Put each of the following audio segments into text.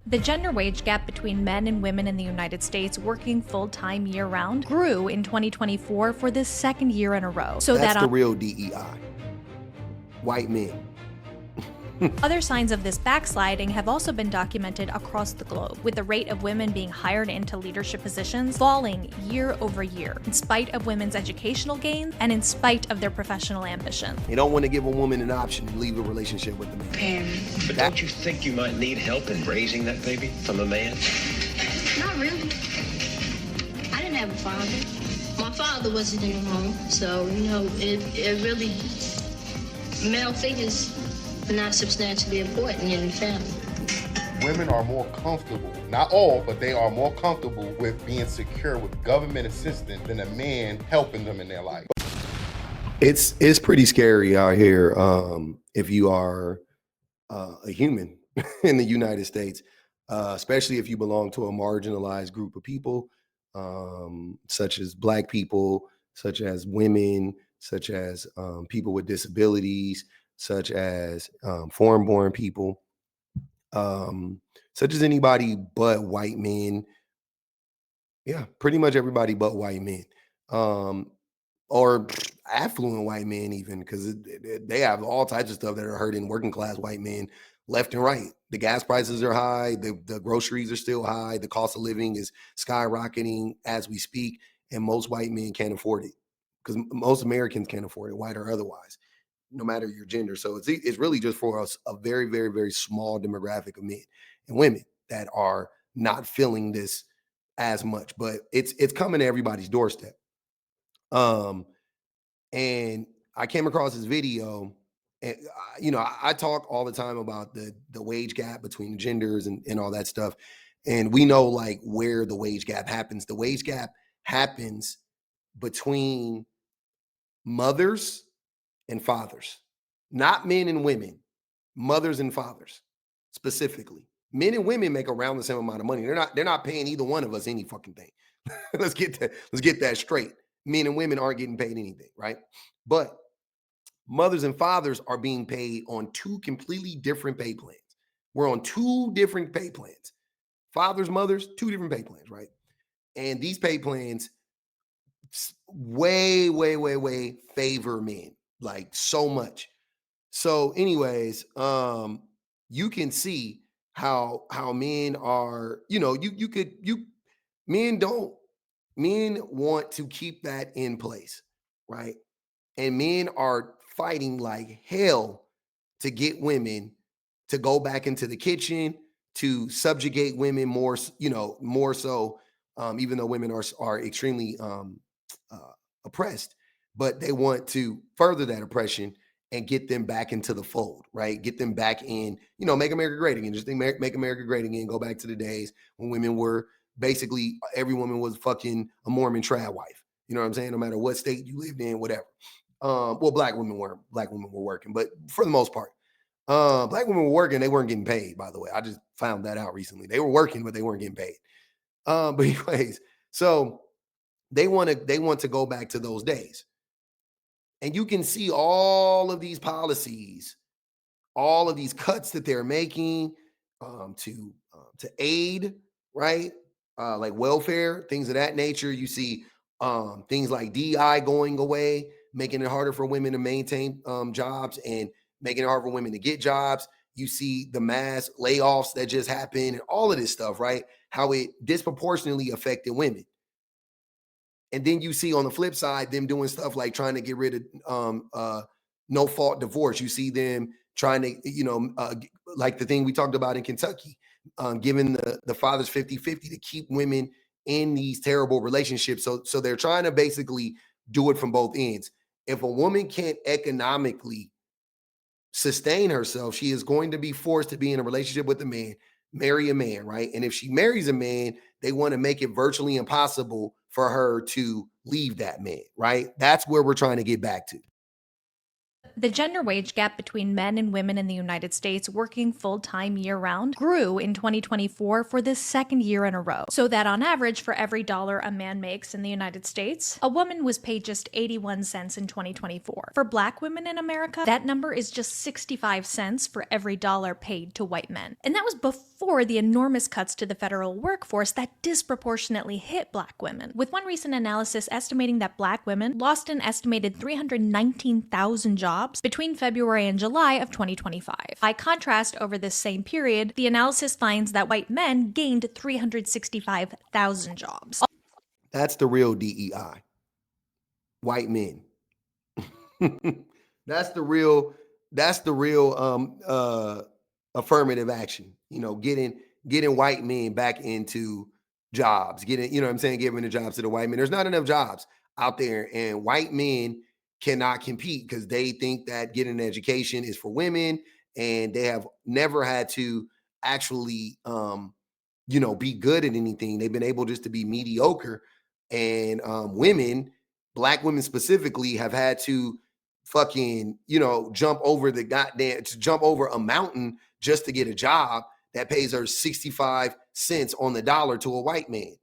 The gender wage gap between men and women in the United States working full-time year-round grew in 2024 for the second year in a row. That's the real DEI. White men. Other signs of this backsliding have also been documented across the globe, with the rate of women being hired into leadership positions falling year over year, in spite of women's educational gains and in spite of their professional ambition. You don't want to give a woman an option to leave a relationship with a man. But don't you think you might need help in raising that baby from a man? Not really. I didn't have a father. My father wasn't in the home, so, it really, male figures are not substantially important in the family. Women are more comfortable, not all, but they are more comfortable with being secure with government assistance than a man helping them in their life. It's pretty scary out here if you are a human in the United States, especially if you belong to a marginalized group of people, such as Black people, such as women, such as people with disabilities, such as foreign-born people, such as anybody but white men. Yeah, pretty much everybody but white men, or affluent white men even, because they have all types of stuff that are hurting working class white men left and right. The gas prices are high, the groceries are still high, the cost of living is skyrocketing as we speak, and most white men can't afford it, because most Americans can't afford it, white or otherwise, no matter your gender. So it's really just for us a very, very, very small demographic of men and women that are not feeling this as much, but it's coming to everybody's doorstep. And I came across this video, and I talk all the time about the wage gap between the genders and all that stuff, and we know like where the wage gap happens. The wage gap happens between mothers and fathers, not men and women, mothers and fathers specifically. Men and women make around the same amount of money. They're not paying either one of us any fucking thing. Let's get that straight. Men and women aren't getting paid anything, right? But mothers and fathers are being paid on two completely different pay plans. We're on two different pay plans. Fathers, mothers, two different pay plans, right? And these pay plans way, way, way, way favor men, like so much. So, anyways, you can see how men are, men want to keep that in place, right? And men are fighting like hell to get women to go back into the kitchen, to subjugate women more, more so, even though women are extremely oppressed, but they want to further that oppression and get them back into the fold, right? Get them back in, make America great again. Just think, make America great again. Go back to the days when women were basically, every woman was fucking a Mormon trad wife. You know what I'm saying? No matter what state you lived in, whatever. Well, black women were working, but for the most part, black women were working. They weren't getting paid, by the way. I just found that out recently. They were working, but they weren't getting paid. But anyways, so they want to go back to those days. And you can see all of these policies, all of these cuts that they're making to aid, right? Like welfare, things of that nature. You see things like DI going away, making it harder for women to maintain jobs and making it hard for women to get jobs. You see the mass layoffs that just happened and all of this stuff, right? How it disproportionately affected women. And then you see on the flip side, them doing stuff like trying to get rid of no fault divorce. You see them trying to, like the thing we talked about in Kentucky, giving the fathers 50-50 to keep women in these terrible relationships. So they're trying to basically do it from both ends. If a woman can't economically sustain herself, she is going to be forced to be in a relationship with a man, marry a man, right? And if she marries a man, they want to make it virtually impossible for her to leave that man, right? That's where we're trying to get back to. The gender wage gap between men and women in the United States working full-time year-round grew in 2024 for the second year in a row, so that on average, for every dollar a man makes in the United States, a woman was paid just 81 cents in 2024. For Black women in America, that number is just 65 cents for every dollar paid to white men. And that was before the enormous cuts to the federal workforce that disproportionately hit Black women, with one recent analysis estimating that Black women lost an estimated 319,000 jobs between February and July of 2025. By contrast, over this same period, the analysis finds that white men gained 365,000 jobs. That's the real DEI. White men. That's the real affirmative action. You know, getting white men back into jobs, giving the jobs to the white men. There's not enough jobs out there, and white men cannot compete because they think that getting an education is for women, and they have never had to actually be good at anything. They've been able just to be mediocre, and Black women specifically, have had to fucking jump over a mountain just to get a job that pays her 65 cents on the dollar to a white man.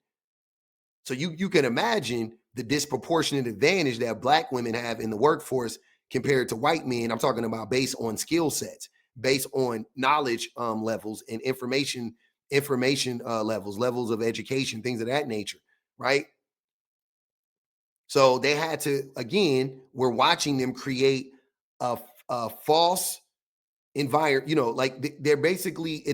So you can imagine the disproportionate advantage that Black women have in the workforce compared to white men. I'm talking about based on skill sets, based on knowledge levels and information levels of education, things of that nature, right? So they had to, again, we're watching them create a false environment, they're basically,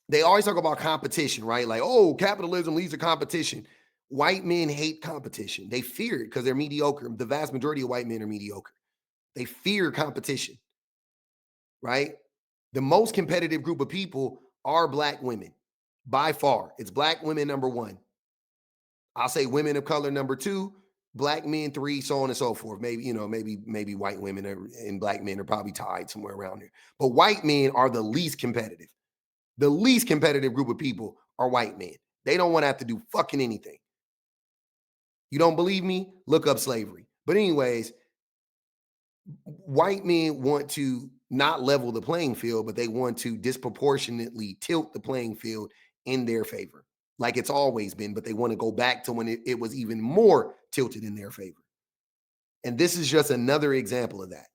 they always talk about competition, right? Like, oh, capitalism leads to competition. White men hate competition. They fear it because they're mediocre. The vast majority of white men are mediocre. They fear competition, right? The most competitive group of people are Black women, by far. It's Black women number one. I'll say women of color number two, Black men three, so on and so forth. Maybe white women and Black men are probably tied somewhere around there. But white men are the least competitive. The least competitive group of people are white men. They don't want to have to do fucking anything. You don't believe me? Look up slavery. But anyways, white men want to not level the playing field, but they want to disproportionately tilt the playing field in their favor, like it's always been, but they want to go back to when it was even more tilted in their favor. And this is just another example of that.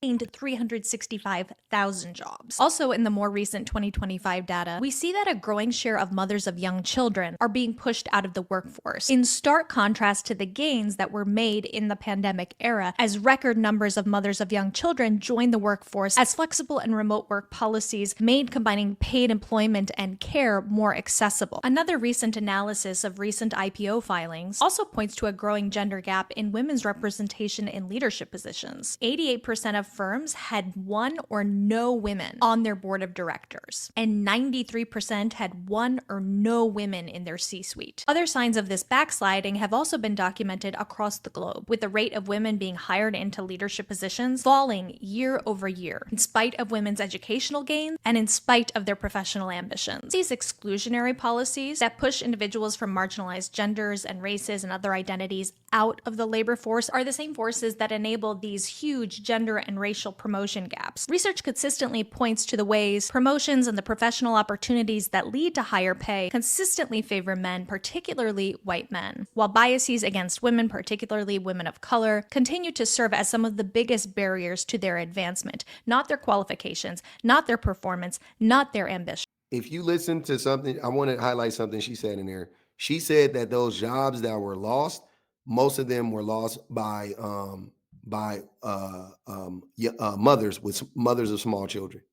Gained 365,000 jobs. Also, in the more recent 2025 data, we see that a growing share of mothers of young children are being pushed out of the workforce, in stark contrast to the gains that were made in the pandemic era, as record numbers of mothers of young children joined the workforce as flexible and remote work policies made combining paid employment and care more accessible. Another recent analysis of recent IPO filings also points to a growing gender gap in women's representation in leadership positions. 88% of firms had one or no women on their board of directors, and 93% had one or no women in their C-suite. Other signs of this backsliding have also been documented across the globe, with the rate of women being hired into leadership positions falling year over year, in spite of women's educational gains and in spite of their professional ambitions. These exclusionary policies that push individuals from marginalized genders and races and other identities out of the labor force are the same forces that enable these huge gender and racial promotion gaps. Research consistently points to the ways promotions and the professional opportunities that lead to higher pay consistently favor men, particularly white men, while biases against women, particularly women of color, continue to serve as some of the biggest barriers to their advancement, not their qualifications, not their performance, not their ambition. If you listen to something, I want to highlight something she said in there. She said that those jobs that were lost, most of them were lost by mothers of small children.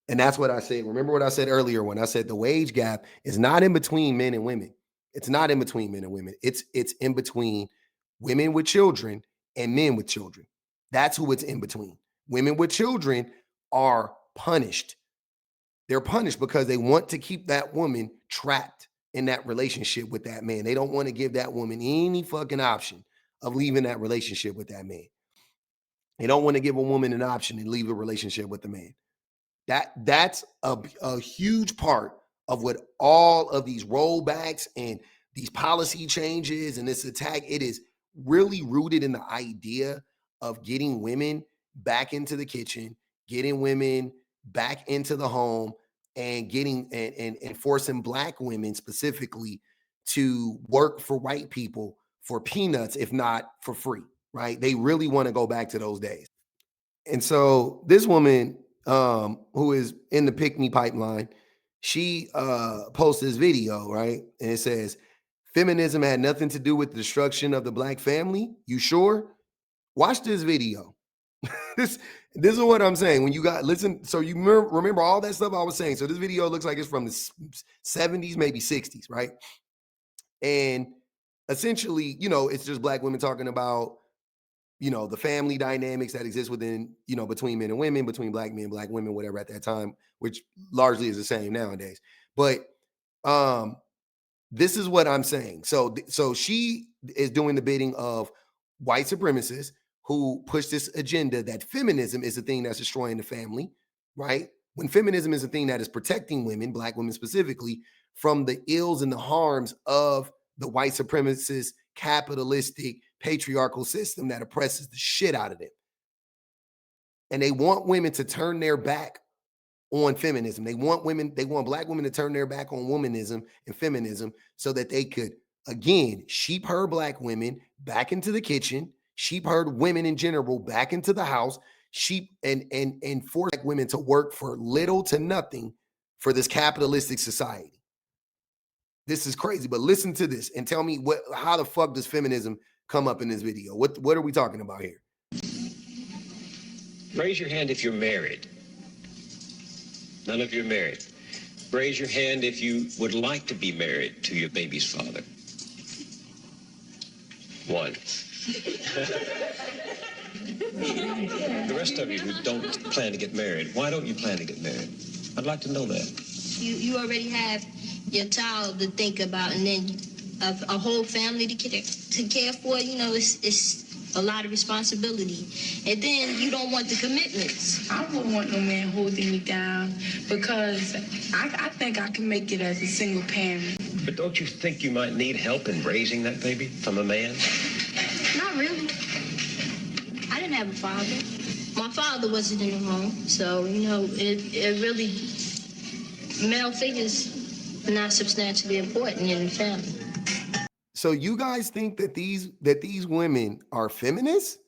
And that's what I said. Remember what I said earlier when I said the wage gap is not in between men and women. It's not in between men and women. It's in between women with children and men with children. That's who it's in between. Women with children are punished. They're punished because they want to keep that woman trapped in that relationship with that man. They don't want to give that woman any fucking option of leaving that relationship with that man. They don't want to give a woman an option and leave a relationship with the man. That's a huge part of what all of these rollbacks and these policy changes and this attack, it is really rooted in the idea of getting women back into the kitchen, getting women back into the home, and getting and forcing Black women specifically to work for white people for peanuts, if not for free, right? They really want to go back to those days. And so this woman, who is in the pick me pipeline, she posts this video, right? And it says, feminism had nothing to do with the destruction of the Black family. You sure? Watch this video. this is what I'm saying. When you got listen, so you remember all that stuff I was saying. So this video looks like it's from the 70s, maybe 60s, right? And essentially, it's just Black women talking about, the family dynamics that exist within, between men and women, between Black men, Black women, whatever at that time, which largely is the same nowadays. But this is what I'm saying. So she is doing the bidding of white supremacists who push this agenda that feminism is the thing that's destroying the family, right? When feminism is the thing that is protecting women, Black women specifically, from the ills and the harms of the white supremacist, capitalistic, patriarchal system that oppresses the shit out of them. And they want women to turn their back on feminism. They want Black women to turn their back on womanism and feminism so that they could, again, sheep herd Black women back into the kitchen, sheep herd women in general back into the house, sheep and force Black women to work for little to nothing for this capitalistic society. This is crazy, but listen to this and tell me how the fuck does feminism come up in this video? What are we talking about here? Raise your hand if you're married. None of you are married. Raise your hand if you would like to be married to your baby's father. One. The rest of you who don't plan to get married, why don't you plan to get married? I'd like to know that. You already have your child to think about, and then a whole family to care for. It's a lot of responsibility, and then you don't want the commitments. I wouldn't want no man holding me down because I think I can make it as a single parent. But don't you think you might need help in raising that baby from a man? Not really. I didn't have a father. My father wasn't in the home, so it really, male figures are not substantially important in the family. So you guys think that these women are feminists?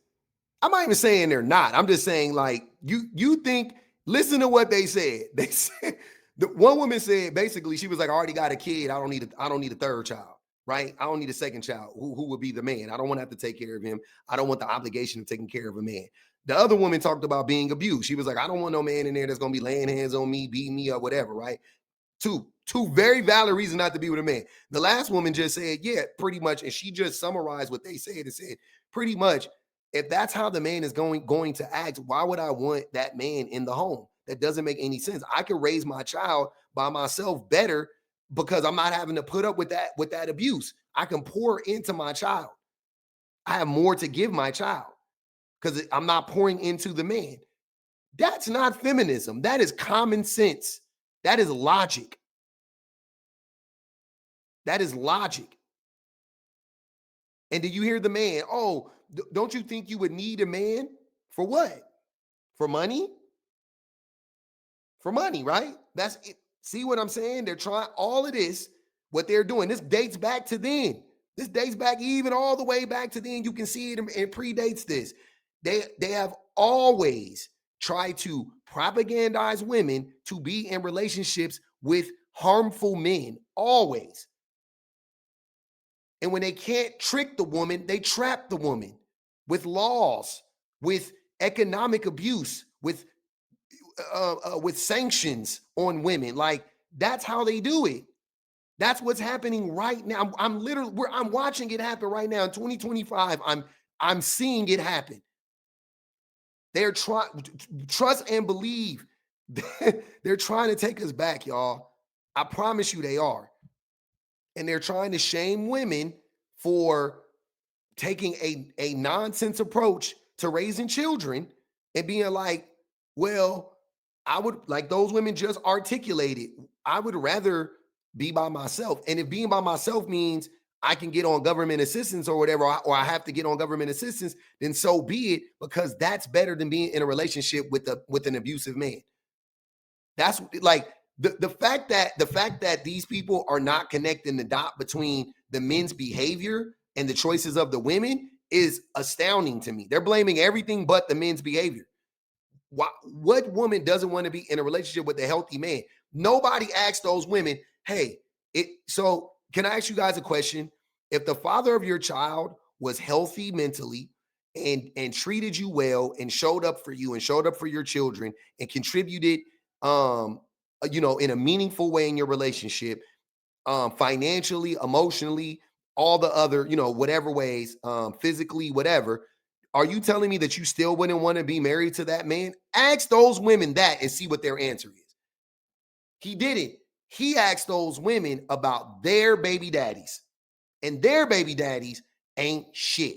I'm not even saying they're not. I'm just saying, like, you think, listen to what they said. They said, the one woman said, basically, she was like, I already got a kid. I don't need a third child, right? I don't need a second child. Who would be the man? I don't want to have to take care of him. I don't want the obligation of taking care of a man. The other woman talked about being abused. She was like, I don't want no man in there that's going to be laying hands on me, beating me up, whatever, right? Two very valid reasons not to be with a man. The last woman just said, yeah, pretty much, and she just summarized what they said and said, pretty much, if that's how the man is going to act, why would I want that man in the home? That doesn't make any sense. I can raise my child by myself better because I'm not having to put up with that abuse. I can pour into my child. I have more to give my child because I'm not pouring into the man. That's not feminism. That is common sense. That is logic. That is logic. And do you hear the man? Oh, don't you think you would need a man for what? For money? For money, right? That's it. See what I'm saying? They're trying all of this, what they're doing. This dates back to then. This dates back even all the way back to then. You can see it and predates this. They have always tried to propagandize women to be in relationships with harmful men, always. And when they can't trick the woman, they trap the woman with laws, with economic abuse, with sanctions on women. Like, that's how they do it. That's what's happening right now. I'm watching it happen right now in 2025. I'm seeing it happen. They're trying, trust and believe. They're trying to take us back, y'all. I promise you they are. And they're trying to shame women for taking a nonsense approach to raising children and being like, well, I would, like those women just articulated, I would rather be by myself. And if being by myself means I can get on government assistance or whatever, or I have to get on government assistance, then so be it, because that's better than being in a relationship with an abusive man. That's like the fact that these people are not connecting the dot between the men's behavior and the choices of the women is astounding to me. They're blaming everything but the men's behavior. What woman doesn't want to be in a relationship with a healthy man? Nobody asks those women, hey, so can I ask you guys a question? If the father of your child was healthy mentally and treated you well and showed up for you and showed up for your children and contributed in a meaningful way in your relationship, financially, emotionally, all the other, whatever ways, physically, whatever, are you telling me that you still wouldn't want to be married to that man? Ask those women that and see what their answer is. He didn't. He asked those women about their baby daddies, and their baby daddies ain't shit.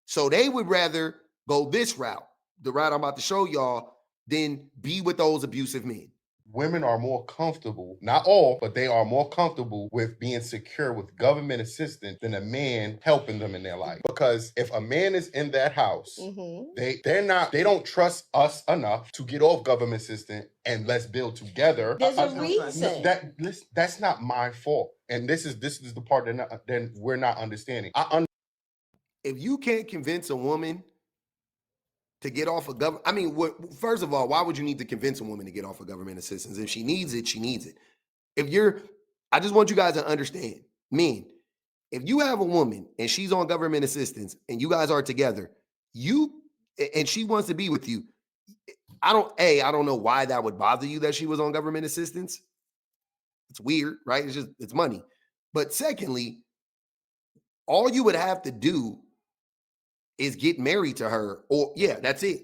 So they would rather go this route, the route I'm about to show y'all, than be with those abusive men. Women are more comfortable, not all, but they are more comfortable with being secure with government assistance than a man helping them in their life. Because if a man is in that house, they don't trust us enough to get off government assistance and let's build together. There's a reason. That's not my fault. And this is the part that we're not understanding. If you can't convince a woman to get off of government, first of all, why would you need to convince a woman to get off of government assistance? If she needs it, she needs it. I just want you guys to understand, men, if you have a woman and she's on government assistance and you guys are together, and she wants to be with you, I don't know why that would bother you that she was on government assistance. It's weird, right? It's money. But secondly, all you would have to do is get married to her, that's it.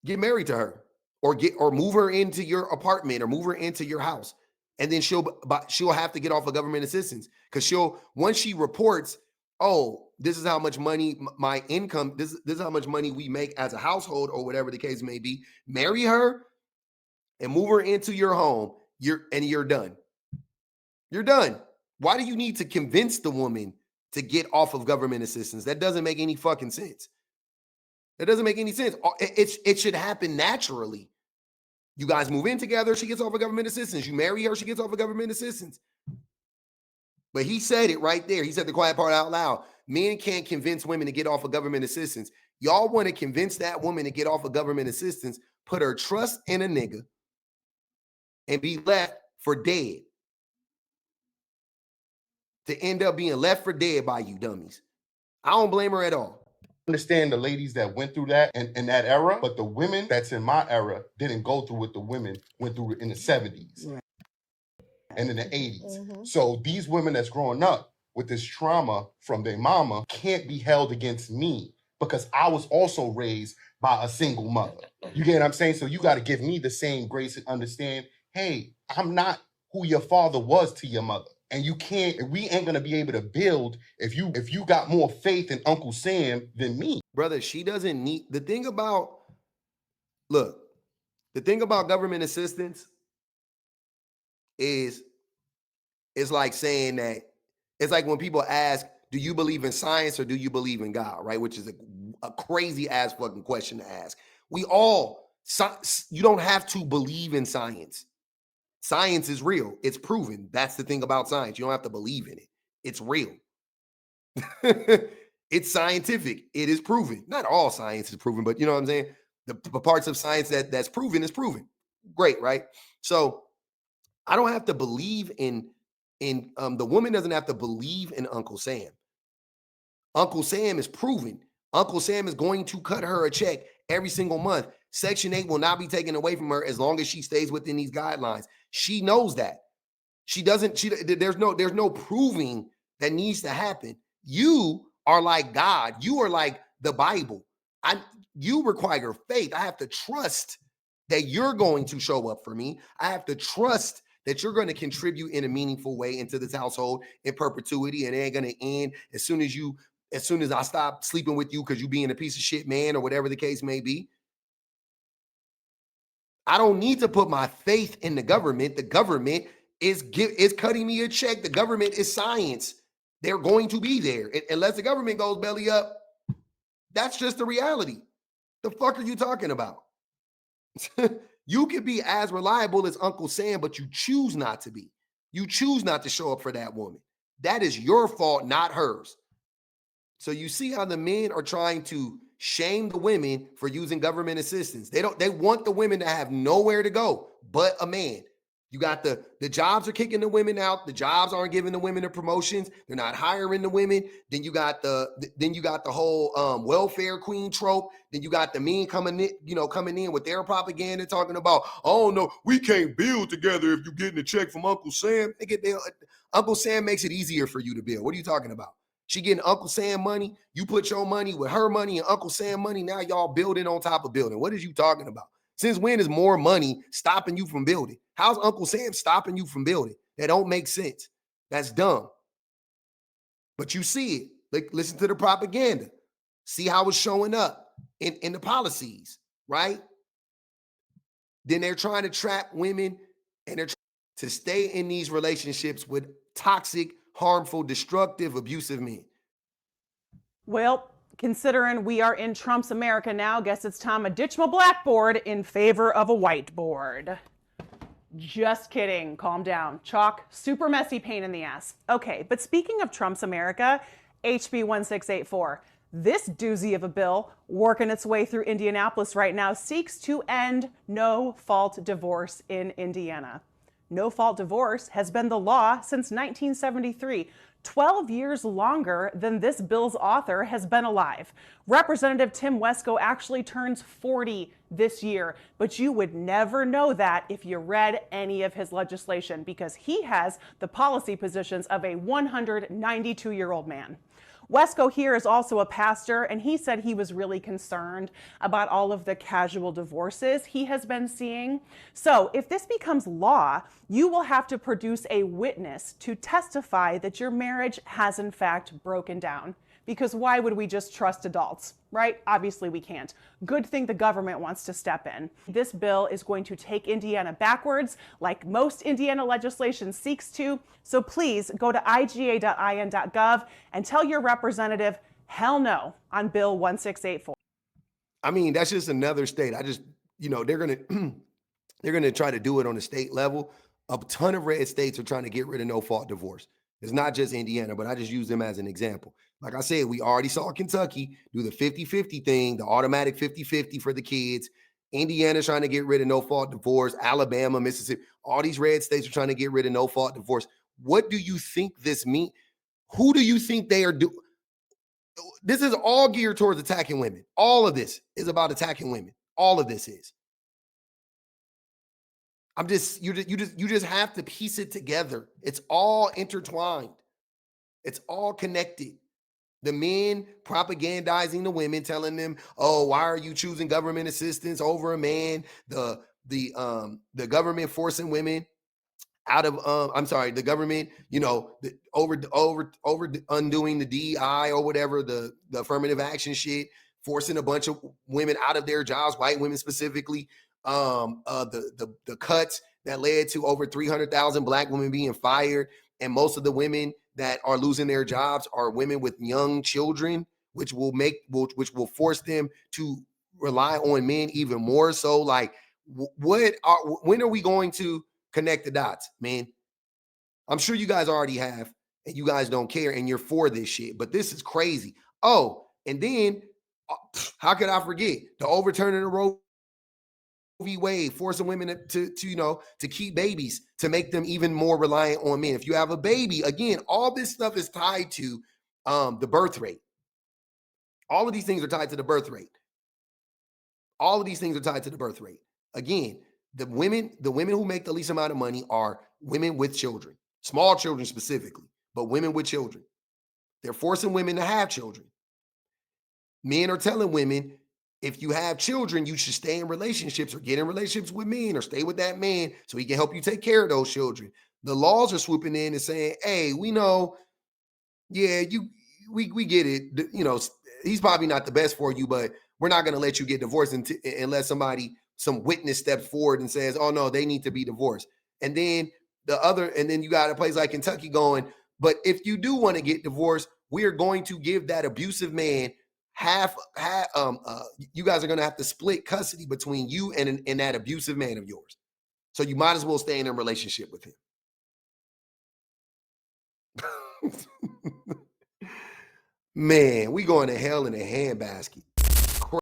Get married to her, or move her into your apartment, or move her into your house, and then she'll have to get off of government assistance, because once she reports, oh, this is how much money my income, this is how much money we make as a household, or whatever the case may be. Marry her and move her into your home. You're done. You're done. Why do you need to convince the woman to get off of government assistance? That doesn't make any fucking sense. That doesn't make any sense. It should happen naturally. You guys move in together, she gets off of government assistance. You marry her, she gets off of government assistance. But he said it right there. He said the quiet part out loud. Men can't convince women to get off of government assistance. Y'all want to convince that woman to get off of government assistance, put her trust in a nigga, and be left for dead. To end up being left for dead by you dummies. I don't blame her at all. Understand the ladies that went through that in that era, but the women that's in my era didn't go through what the women went through in the 70s and in the 80s. So these women that's growing up with this trauma from their mama can't be held against me, because I was also raised by a single mother. You get what I'm saying? So you got to give me the same grace and understand, hey, I'm not who your father was to your mother. And we ain't gonna be able to build if you got more faith in Uncle Sam than me. Brother, she doesn't need the thing about government assistance is like saying that it's like when people ask, do you believe in science or do you believe in God? Right? Which is a crazy ass fucking question to ask. You don't have to believe in science. Science is real. It's proven. That's the thing about science. You don't have to believe in it. It's real. It's scientific. It is proven. Not all science is proven, but you know what I'm saying? The parts of science that's proven is proven. Great, right? So I don't have to believe in the woman doesn't have to believe in Uncle Sam. Uncle Sam is proven. Uncle Sam is going to cut her a check every single month. Section 8 will not be taken away from her as long as she stays within these guidelines. She knows that. There's no proving that needs to happen. You are like God. You are like the Bible. You require faith. I have to trust that you're going to show up for me. I have to trust that you're going to contribute in a meaningful way into this household in perpetuity, and it ain't going to end as soon as I stop sleeping with you because you being a piece of shit man or whatever the case may be. I don't need to put my faith in the government. The government is cutting me a check. The government is science. They're going to be there. Unless the government goes belly up, that's just the reality. The fuck are you talking about? You can be as reliable as Uncle Sam, but you choose not to be. You choose not to show up for that woman. That is your fault, not hers. So you see how the men are trying to shame the women for using government assistance. They want the women to have nowhere to go but a man. You got the jobs are kicking the women out. The jobs aren't giving the women the promotions. They're not hiring the women. Then you got the whole welfare queen trope. Then you got the men coming in with their propaganda talking about, oh no, we can't build together if you're getting a check from Uncle Sam. Uncle Sam makes it easier for you to build. What are you talking about? She getting Uncle Sam money. You put your money with her money and Uncle Sam money. Now y'all building on top of building. What is you talking about? Since when is more money stopping you from building? How's Uncle Sam stopping you from building? That don't make sense. That's dumb. But you see it. Like, listen to the propaganda. See how it's showing up in the policies, right? Then they're trying to trap women and they're trying to stay in these relationships with toxic, harmful, destructive, abusive men. Well, considering we are in Trump's America now, guess it's time to ditch my blackboard in favor of a whiteboard. Just kidding. Calm down. Chalk, super messy pain in the ass. Okay, but speaking of Trump's America, HB 1684. This doozy of a bill, working its way through Indianapolis right now, seeks to end no-fault divorce in Indiana. No-fault divorce has been the law since 1973, 12 years longer than this bill's author has been alive. Representative Tim Wesco actually turns 40 this year, but you would never know that if you read any of his legislation because he has the policy positions of a 192-year-old man. Wesco here is also a pastor, and he said he was really concerned about all of the casual divorces he has been seeing. So if this becomes law, you will have to produce a witness to testify that your marriage has in fact broken down. Because why would we just trust adults, right? Obviously we can't. Good thing the government wants to step in. This bill is going to take Indiana backwards, like most Indiana legislation seeks to. So please go to iga.in.gov and tell your representative, hell no, on Bill 1684. I mean, that's just another state. They're gonna try to do it on the state level. A ton of red states are trying to get rid of no-fault divorce. It's not just Indiana, but I just use them as an example. Like I said, we already saw Kentucky do the 50-50 thing, the automatic 50-50 for the kids. Indiana's trying to get rid of no-fault divorce. Alabama, Mississippi, all these red states are trying to get rid of no-fault divorce. What do you think this means? Who do you think they are doing? This is all geared towards attacking women. All of this is about attacking women. All of this is. You just have to piece it together. It's all intertwined. It's all connected. The men propagandizing the women, telling them, "Oh, why are you choosing government assistance over a man?" The government forcing women out of the government, over undoing the DEI or whatever, the affirmative action shit, forcing a bunch of women out of their jobs, white women specifically. The cuts that led to over 300,000 Black women being fired, and most of the women that are losing their jobs are women with young children, which will force them to rely on men even more. So, like, when are we going to connect the dots, man? I'm sure you guys already have, and you guys don't care, and you're for this shit. But this is crazy. Oh, and then how could I forget the overturning of Roe v. Wade, forcing women to keep babies, to make them even more reliant on men. If you have a baby, again, all this stuff is tied to the birth rate. All of these things are tied to the birth rate. All of these things are tied to the birth rate. Again, the women who make the least amount of money are women with children, small children specifically, but women with children. They're forcing women to have children. Men are telling women, if you have children, you should stay in relationships or get in relationships with men or stay with that man so he can help you take care of those children. The laws are swooping in and saying, hey, we know, yeah, we get it. He's probably not the best for you, but we're not going to let you get divorced unless some witness steps forward and says, oh no, they need to be divorced. And then you got a place like Kentucky going, But if you do want to get divorced, we are going to give that abusive man half. You guys are going to have to split custody between you and that abusive man of yours. So you might as well stay in a relationship with him. Man, we going to hell in a handbasket.